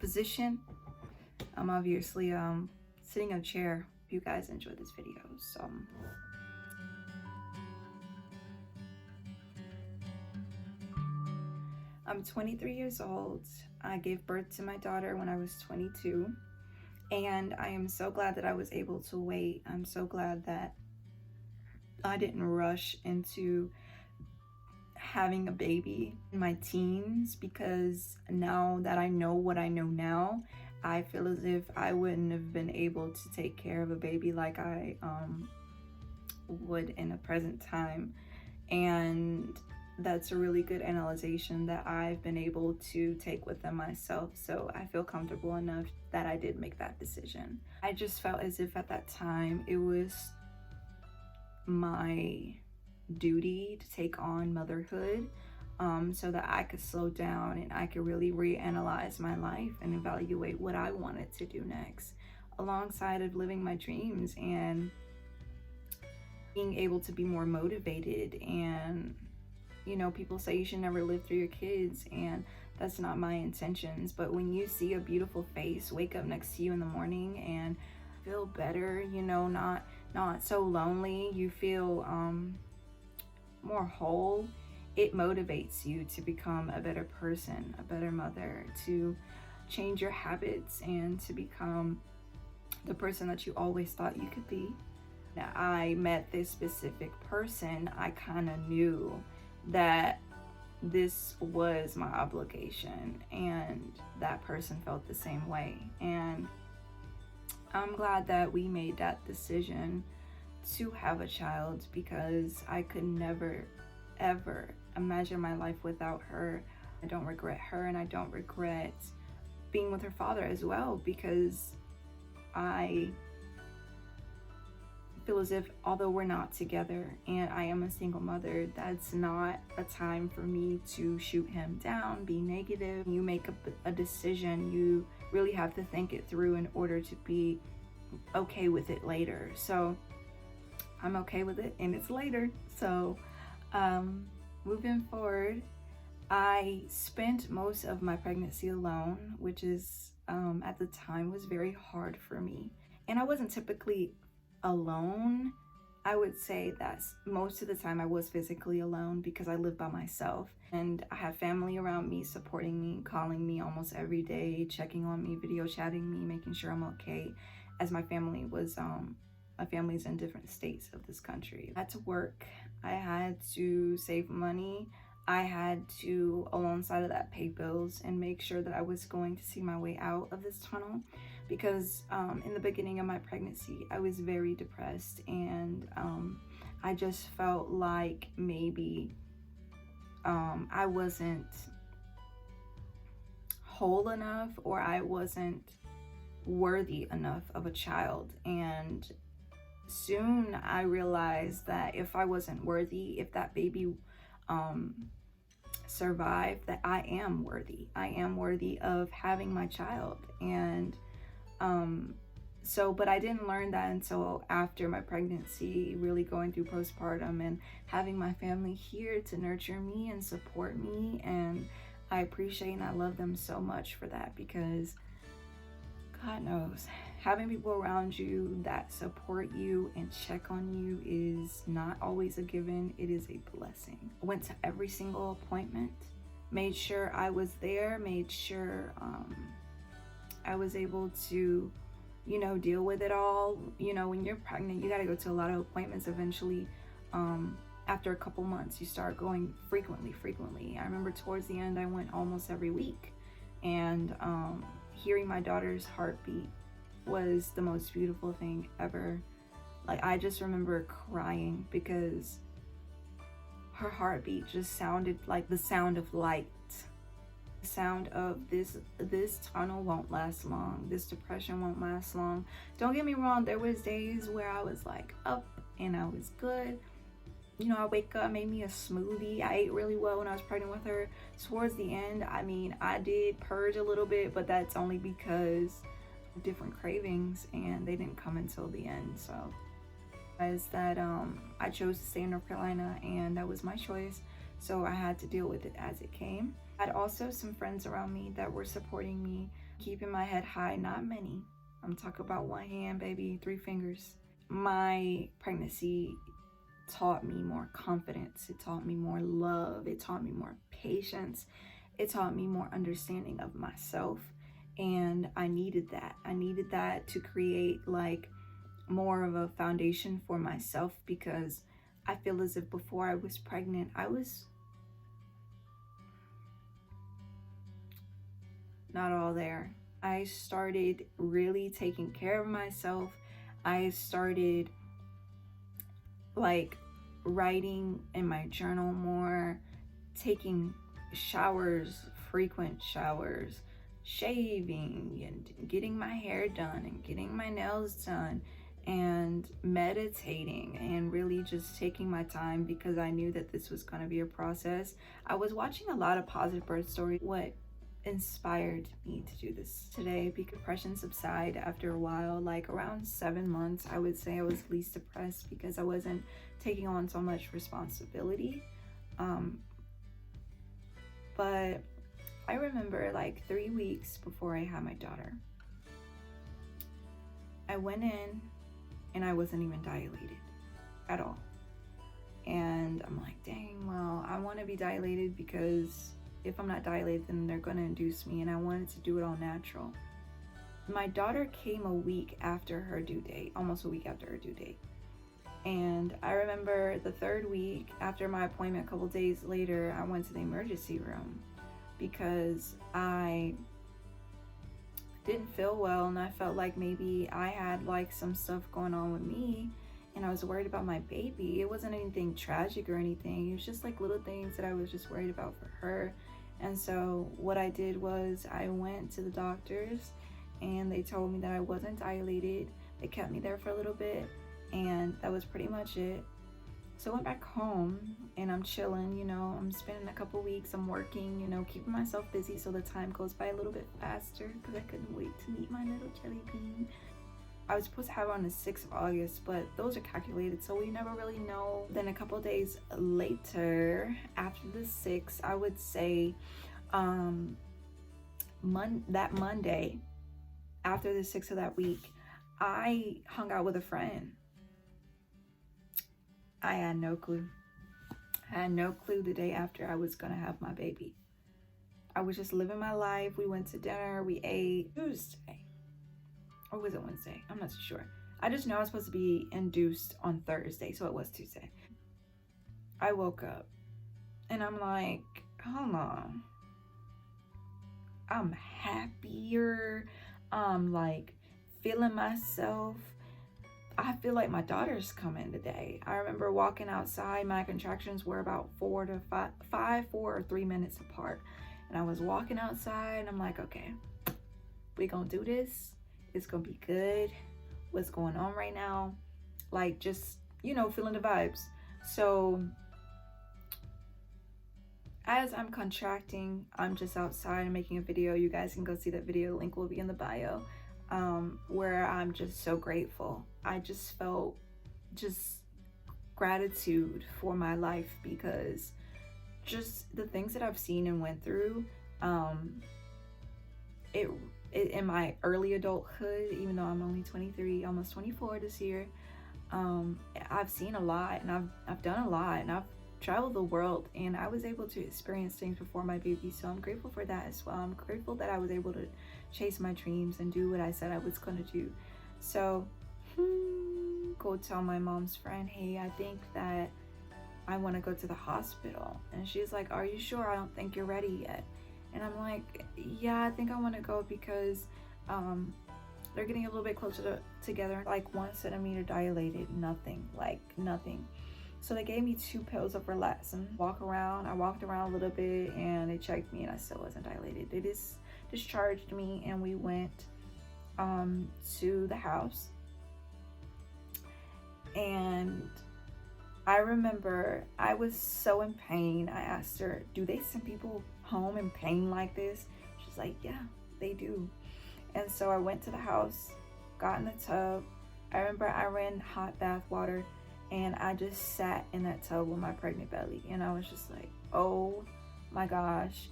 position. I'm obviously sitting in a chair. If you guys enjoy this video, so I'm 23 years old. I gave birth to my daughter when I was 22, and I am so glad that I was able to wait. I'm so glad that I didn't rush into having a baby in my teens, because now that I know what I know now, I feel as if I wouldn't have been able to take care of a baby like I would in the present time. And that's a really good analyzation that I've been able to take within myself. So I feel comfortable enough that I did make that decision. I just felt as if at that time it was my duty to take on motherhood, so that I could slow down and I could really reanalyze my life and evaluate what I wanted to do next, alongside of living my dreams and being able to be more motivated. And you know, people say you should never live through your kids, and that's not my intentions. But when you see a beautiful face wake up next to you in the morning and feel better, you know, not so lonely, you feel more whole, it motivates you to become a better person, a better mother, to change your habits and to become the person that you always thought you could be. Now, I met this specific person, I kind of knew that this was my obligation, and that person felt the same way. And I'm glad that we made that decision to have a child, because I could never ever imagine my life without her. I don't regret her, and I don't regret being with her father as well, because I feel as if, although we're not together and I am a single mother, that's not a time for me to shoot him down, be negative. You make a decision, you really have to think it through in order to be okay with it later. So I'm okay with it, and it's later. So moving forward, I spent most of my pregnancy alone, which is at the time was very hard for me. And I wasn't typically alone. I would say that most of the time I was physically alone, because I live by myself, and I have family around me supporting me, calling me almost every day, checking on me, video chatting me, making sure I'm okay, as my family was my family's in different states of this country. I had to work, I had to save money, I had to, alongside of that, pay bills and make sure that I was going to see my way out of this tunnel. Because in the beginning of my pregnancy, I was very depressed, and I just felt like maybe I wasn't whole enough, or I wasn't worthy enough of a child. And soon I realized that if I wasn't worthy, if that baby survived, that I am worthy. I am worthy of having my child. And but I didn't learn that until after my pregnancy, really going through postpartum and having my family here to nurture me and support me. And I appreciate and I love them so much for that, because God knows, having people around you that support you and check on you is not always a given. It is a blessing. I went to every single appointment, made sure I was there, made sure I was able to, you know, deal with it all. You know, when you're pregnant, you got to go to a lot of appointments eventually. After a couple months, you start going frequently. I remember towards the end, I went almost every week. And hearing my daughter's heartbeat was the most beautiful thing ever. Like, I just remember crying, because her heartbeat just sounded like the sound of light. The sound of this tunnel won't last long. This depression won't last long. Don't get me wrong, there was days where I was like up and I was good. You know, I wake up, made me a smoothie. I ate really well when I was pregnant with her. Towards the end, I mean, I did purge a little bit, but that's only because of different cravings, and they didn't come until the end. So is that I chose to stay in North Carolina, and that was my choice. So I had to deal with it as it came. I had also some friends around me that were supporting me Keeping my head high, not many. I'm talking about one hand, baby, 3 fingers. My pregnancy taught me more confidence. It taught me more love. It taught me more patience. It taught me more understanding of myself. And I needed that. I needed that to create like more of a foundation for myself, because I feel as if before I was pregnant, I was not all there. I started really taking care of myself. I started like writing in my journal more, taking showers, frequent showers, shaving and getting my hair done and getting my nails done, and meditating and really just taking my time, because I knew that this was going to be a process. I was watching a lot of positive birth stories. What inspired me to do this today, because depression subside after a while, like around 7 months, I would say I was least depressed because I wasn't taking on so much responsibility. But I remember like 3 weeks before I had my daughter, I went in and I wasn't even dilated at all. And I'm like, dang, well, I want to be dilated, because if I'm not dilated, then they're going to induce me, and I wanted to do it all natural. My daughter came a week after her due date, almost a week after her due date. And I remember the 3rd week after my appointment, a couple days later, I went to the emergency room because I didn't feel well, and I felt like maybe I had like some stuff going on with me, and I was worried about my baby. It wasn't anything tragic or anything. It was just like little things that I was just worried about for her. And so what I did was I went to the doctors, and they told me that I wasn't dilated. They kept me there for a little bit, and that was pretty much it. So I went back home and I'm chilling, I'm spending a couple weeks, I'm working, keeping myself busy so the time goes by a little bit faster, because I couldn't wait to meet my little jelly bean. I was supposed to have it on the 6th of August, but those are calculated, so we never really know. Then a couple days later, after the 6th, I would say that Monday, after the 6th of that week, I hung out with a friend. I had no clue. I had no clue the day after I was gonna have my baby. I was just living my life. We went to dinner, we ate Tuesday. Or was it Wednesday? I'm not too sure. I just know I was supposed to be induced on Thursday, so it was Tuesday. I woke up and I'm like, hold on. I'm happier. I'm like feeling myself. I feel like my daughter's coming today. I remember walking outside. My contractions were about 4 or 3 minutes apart. And I was walking outside and I'm like, okay, we gonna do this. It's gonna be good. What's going on right now? Like, just, feeling the vibes. So as I'm contracting, I'm just outside and making a video. You guys can go see that video. The link will be in the bio. Where I'm just so grateful. I just felt gratitude for my life, because just the things that I've seen and went through, it in my early adulthood, even though I'm only 23, almost 24 this year, I've seen a lot, and I've done a lot, and I've traveled the world, and I was able to experience things before my baby, so I'm grateful for that as well. I'm grateful that I was able to chase my dreams and do what I said I was going to do. So go tell my mom's friend, hey, I think that I want to go to the hospital. And she's like, are you sure? I don't think you're ready yet. And I'm like, yeah, I think I want to go, because they're getting a little bit closer together, like 1 centimeter dilated, nothing. So they gave me 2 pills of relaxin. I walked around a little bit, and they checked me, and I still wasn't dilated. They just discharged me, and we went to the house. And I remember I was so in pain. I asked her, do they send people home in pain like this? She's like, yeah, they do. And so I went to the house, got in the tub. I remember I ran hot bath water, and I just sat in that tub with my pregnant belly. And I was just like, oh my gosh,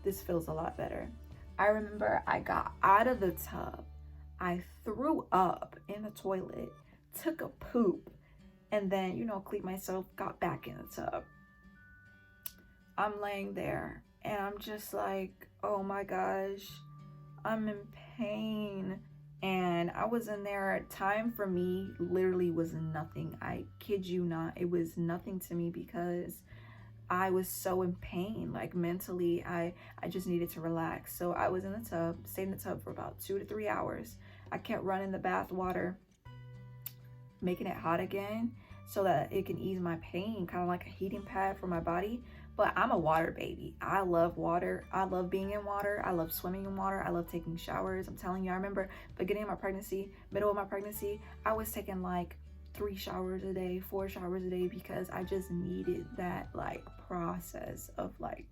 this feels a lot better. I remember I got out of the tub, I threw up in the toilet, took a poop, and then, cleaned myself, got back in the tub. I'm laying there and I'm just like, oh my gosh, I'm in pain. And I was in there. Time for me literally was nothing. I kid you not. It was nothing to me because I was so in pain. Like mentally, I just needed to relax. So I was in the tub, stayed in the tub for about 2 to 3 hours. I kept running the bath water, making it hot again so that it can ease my pain, kind of like a heating pad for my body. But I'm a water baby. I love water. I love being in water. I love swimming in water. I love taking showers. I'm telling you, I remember beginning of my pregnancy, middle of my pregnancy, I was taking like 3 showers a day, 4 showers a day, because I just needed that like process of like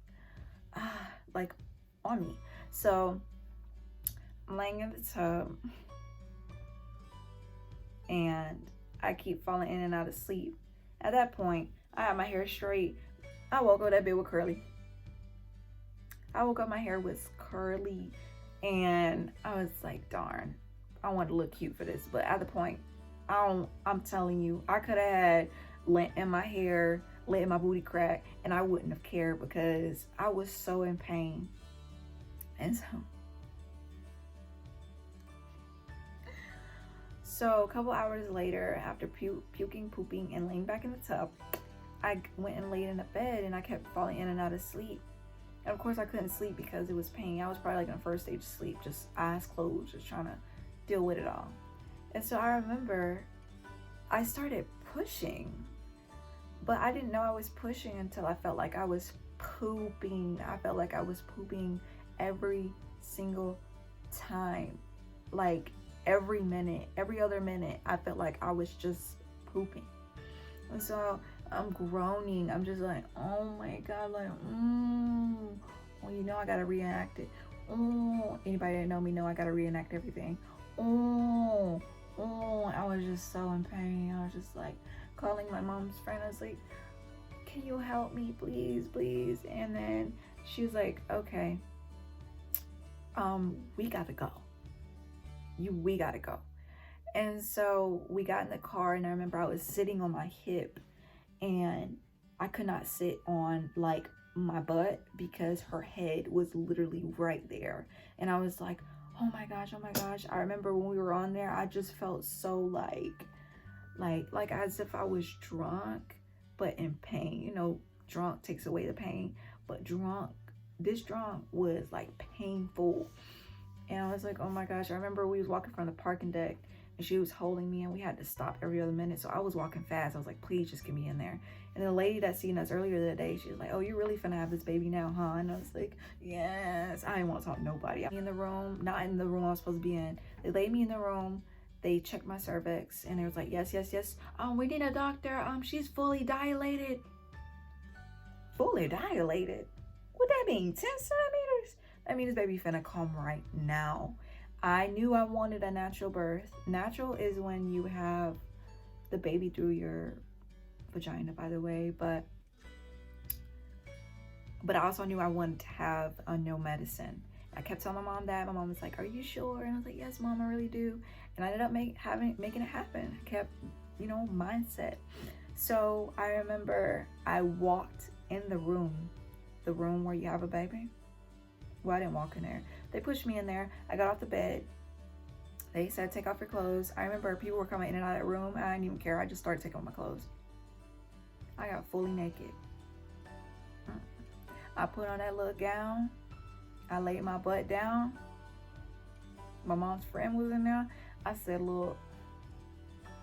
on me. So I'm laying in the tub and I keep falling in and out of sleep. At that point, I had my hair straight. I woke up, that bit was curly. I woke up, my hair was curly, and I was like, darn, I want to look cute for this. But at the point, I'm telling you, I could have had lint in my hair, lint in my booty crack, and I wouldn't have cared because I was so in pain. And so a couple hours later, after puking, pooping, and laying back in the tub, I went and laid in the bed and I kept falling in and out of sleep. And of course I couldn't sleep because it was pain. I was probably like in the first stage of sleep, just eyes closed, just trying to deal with it all. And so I remember I started pushing, but I didn't know I was pushing until I felt like I was pooping. I felt like I was pooping every single time. Like every minute, every other minute, I felt like I was just pooping. And so I'm groaning. I'm just like, oh my God, like, well, I gotta reenact it. Anybody that know me know I gotta reenact everything. I was just so in pain. I was just like calling my mom's friend. I was like, can you help me, please, please? And then she was like, okay, we gotta go. We gotta go. And so we got in the car, and I remember I was sitting on my hip, and I could not sit on like my butt because her head was literally right there. And I was like, oh my gosh. I remember when we were on there, I just felt so like as if I was drunk, but in pain. Drunk takes away the pain, but this drunk was like painful. And I was like, oh my gosh. I remember we was walking from the parking deck, and she was holding me, and we had to stop every other minute. So I was walking fast. I was like, please just get me in there. And the lady that seen us earlier that day, she was like, oh, you really finna have this baby now, huh? And I was like, yes. I didn't want to talk to nobody. I'm in the room, not in the room I was supposed to be in. They laid me in the room. They checked my cervix, and they was like, yes. We need a doctor. She's fully dilated. Fully dilated? What that mean? 10 centimeters? That means this baby finna come right now. I knew I wanted a natural birth. Natural is when you have the baby through your vagina, by the way, but I also knew I wanted to have a no medicine. I kept telling my mom that. My mom was like, are you sure? And I was like, yes, Mom, I really do. And I ended up making it happen. I kept, mindset. So I remember I walked in the room where you have a baby. Well, I didn't walk in there. They pushed me in there. I got off the bed. They said, take off your clothes. I remember people were coming in and out of that room. I didn't even care. I just started taking off my clothes. I got fully naked. I put on that little gown. I laid my butt down. My mom's friend was in there. I said, look,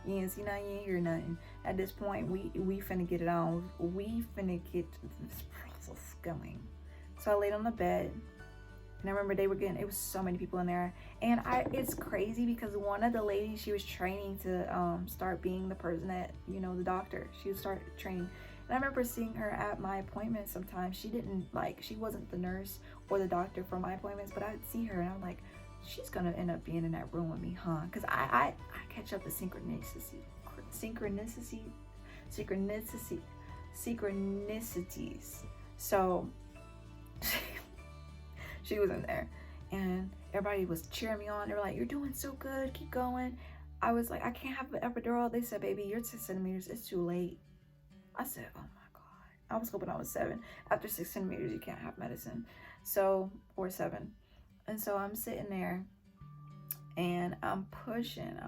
you ain't see nothing, you ain't hear nothing. At this point, we finna get it on. We finna get this process going. So I laid on the bed. And I remember it was so many people in there. And it's crazy because one of the ladies, she was training to start being the person that, the doctor. She would start training. And I remember seeing her at my appointments sometimes. She wasn't the nurse or the doctor for my appointments, but I'd see her and I'm like, she's gonna end up being in that room with me, huh? Because I catch up the synchronicities. So she was in there, and everybody was cheering me on. They were like, "You're doing so good, keep going." I was like, "I can't have an epidural." They said, "Baby, you're 6 centimeters, it's too late." I said, "Oh my God." I was hoping I was 7. After 6 centimeters, you can't have medicine. So, or 7. And so I'm sitting there and I'm pushing.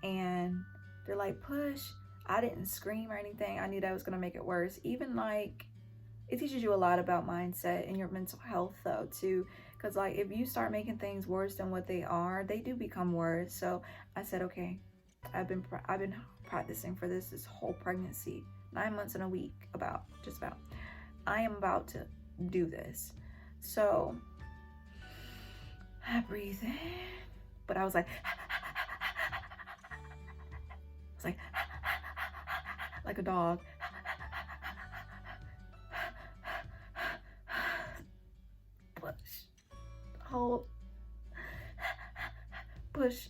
And they're like, "Push." I didn't scream or anything. I knew that was going to make it worse. Even like, it teaches you a lot about mindset and your mental health though too. Because like, if you start making things worse than what they are, they do become worse. So I said, okay, I've been practicing for this whole pregnancy, 9 months and a week, just about. I am about to do this. So I breathe in, but I was like, like a dog. Push, hold, push.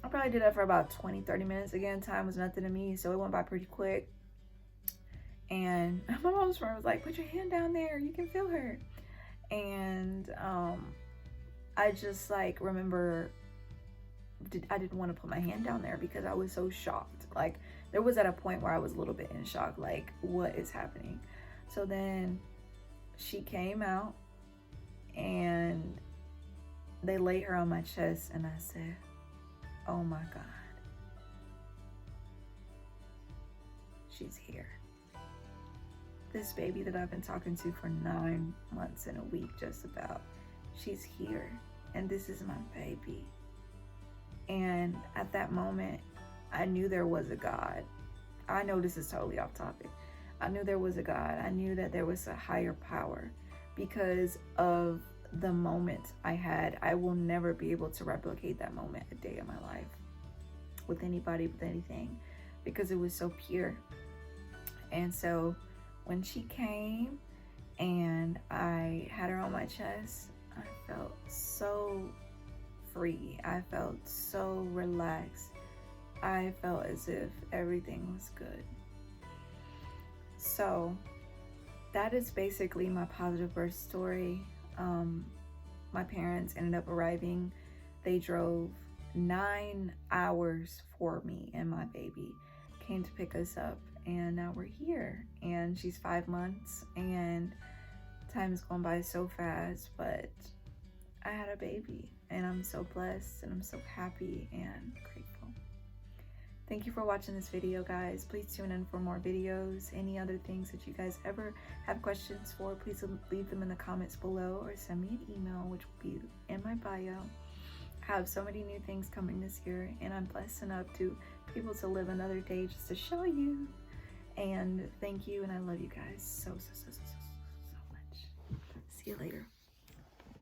I probably did that for about 20-30 minutes. Again, time was nothing to me, so it went by pretty quick. And my mom's friend was like, "Put your hand down there, you can feel her." And I just like remember I didn't want to put my hand down there because I was so shocked. Like, there was at a point where I was a little bit in shock, like, what is happening? So then she came out and they laid her on my chest, and I said, "Oh my God, she's here. This baby that I've been talking to for 9 months and a week, just about, she's here, and this is my baby." And at that moment, I knew there was a God. I know this is totally off topic. I knew there was a God. I knew that there was a higher power because of the moment I had. I will never be able to replicate that moment a day of my life with anybody, with anything, because it was so pure. And so when she came and I had her on my chest, I felt so free. I felt so relaxed. I felt as if everything was good. So that is basically my positive birth story. My parents ended up arriving. They drove 9 hours for me and my baby, came to pick us up, and now we're here. And she's 5 months, and time is going by so fast, but I had a baby, and I'm so blessed, and I'm so happy and grateful. Thank you for watching this video, guys. Please tune in for more videos. Any other things that you guys ever have questions for, please leave them in the comments below or send me an email, which will be in my bio. I have so many new things coming this year, and I'm blessed enough to be able to live another day just to show you. And thank you, and I love you guys so much. See you later.